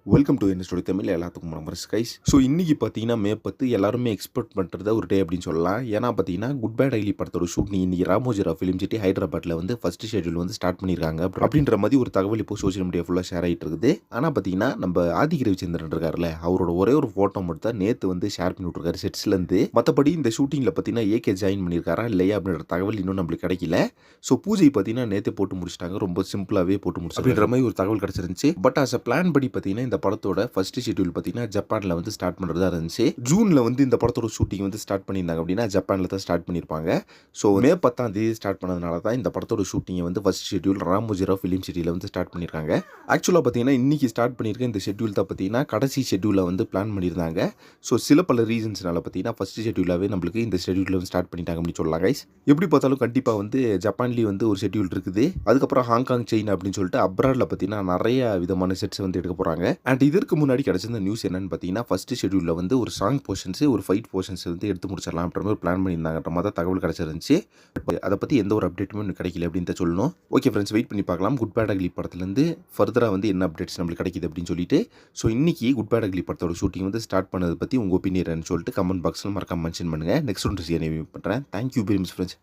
Welcome to என்ன story Tamil. எல்லாத்துக்கும் number guys. So இன்றைக்கி பார்த்தீங்கன்னா மே 10 எல்லாருமே எக்ஸ்பெக்ட் பண்ணுறத ஒரு டே அப்படின்னு சொல்லலாம். ஏன்னா பார்த்தீங்கன்னா குட் பை டெய்லி படத்தோட ஷூட்டிங் இன்றைக்கி ராமோஜிராவ் ஃபிலிம் சிட்டி ஹைதராபாத்தில் வந்து ஃபஸ்ட் ஷெட்யூல் வந்து ஸ்டார்ட் பண்ணியிருக்காங்க அப்படின்ற மாதிரி ஒரு தகவல் இப்போ சோஷியல் மீடியா ஃபுல்லாக ஷேர் ஆகிட்டு இருக்குது. ஆனால் பார்த்தீங்கன்னா நம்ம ஆதிக் ரவிச்சந்திரன் இருக்கார்ல, அவரோட ஒரே ஒரு ஃபோட்டோ மட்டும் தான் நேற்று வந்து ஷேர் பண்ணி விட்ருக்காரு செட்ஸ்லேருந்து. மற்றபடி இந்த ஷூட்டிங்கில் பார்த்தீங்கன்னா ஏகே ஜாயின் பண்ணியிருக்காரா இல்லையா அப்படின்ற தகவல் இன்னும் நம்மளுக்கு கிடைக்கல. ஸோ பூஜை பார்த்தீங்கன்னா நேற்று போட்டு முடிச்சிட்டாங்க, ரொம்ப சிம்பிளாகவே போட்டு முடிச்சு அப்படின்ற மாதிரி ஒரு தகவல் கிடச்சிருந்துச்சு. பட் அஸ் அ பிளான் படி பார்த்தீங்கன்னா இந்த படத்தோட ஃபர்ஸ்ட் ஷெட்யூல் பார்த்தீங்கன்னா ஜப்பானில் வந்து ஸ்டார்ட் பண்ணுறதா இருந்துச்சு. ஜூனில் வந்து இந்த படத்தோட ஷூட்டிங் வந்து ஸ்டார்ட் பண்ணியிருந்தாங்க அப்படின்னா ஜப்பானில் தான் ஸ்டார்ட் பண்ணியிருப்பாங்க. ஸோ மே 10 ஸ்டார்ட் பண்ணதுனால தான் இந்த படத்தோட ஷூட்டிங்கை வந்து ஃபர்ஸ்ட் ஷெட்யூல் ராமோஜிராவ் ஃபிலிம் சிட்டியில் வந்து ஸ்டார்ட் பண்ணியிருக்காங்க. ஆக்சுவலாக பார்த்தீங்கன்னா இன்றைக்கி ஸ்டார்ட் பண்ணியிருக்க இந்த ஷெட்யூல் தான் பார்த்தீங்கன்னா கடைசி ஷெட்யூலில் வந்து பிளான் பண்ணியிருந்தாங்க. ஸோ சில பல ரீசன்ஸ்னால பார்த்தீங்கன்னா ஃபர்ஸ்ட் ஷெட்யூலாகவே நம்மளுக்கு இந்த ஷெட்யூலில் வந்து ஸ்டார்ட் பண்ணிட்டாங்க அப்படின்னு சொல்லலாம் கைஸ். எப்படி பார்த்தாலும் கண்டிப்பாக வந்து ஜப்பான்லேயும் வந்து ஒரு ஷெட்யூல் இருக்குது. அதுக்கப்புறம் ஹாங்காங் செயின் அப்படின்னு சொல்லிட்டு அப்ராடில் பார்த்தீங்கன்னா நிறைய விதமான செட்ஸ் வந்து எடுக்க போகிறாங்க. அண்ட் இதற்கு முன்னாடி கிடைச்சிருந்த நியூஸ் என்னன்னு பார்த்தீங்கன்னா ஃபர்ஸ்ட் ஷெட்யூலில் வந்து ஒரு சாங் போர்ஷன்ஸ் ஒரு ஃபைட் போர்ஷன்ஸ் வந்து எடுத்து முடிச்சிடலாம் அப்படின்ற மாதிரி பிளான் பண்ணியிருந்தாங்கன்ற மாதிரி தகவல் கிடைச்சிருந்துச்சு. அதை பற்றி எந்த ஒரு அப்டேட்டுமே இன்னும் கிடைக்கல அப்படின்னு சொல்லணும். ஓகே ஃப்ரெண்ட்ஸ், வெயிட் பண்ணி பார்க்கலாம் குட் பேட் அக்லி படத்துலேருந்து ஃபர்தராக வந்து என்ன அப்டேட்ஸ் நம்மளுக்கு கிடைக்குது அப்படின்னு சொல்லிட்டு. ஸோ இன்னைக்கு குட் பேட் அக்லி படத்தோட ஷூட்டிங் வந்து ஸ்டார்ட் பண்ணதை பற்றி உங்கள் ஒப்பீனியன் சொல்லிட்டு கமெண்ட் பாக்ஸில் மறக்காம மென்ஷன் பண்ணுங்கள். நெக்ஸ்ட் ஒன்று பண்ணுறேன். Thank you very much friends.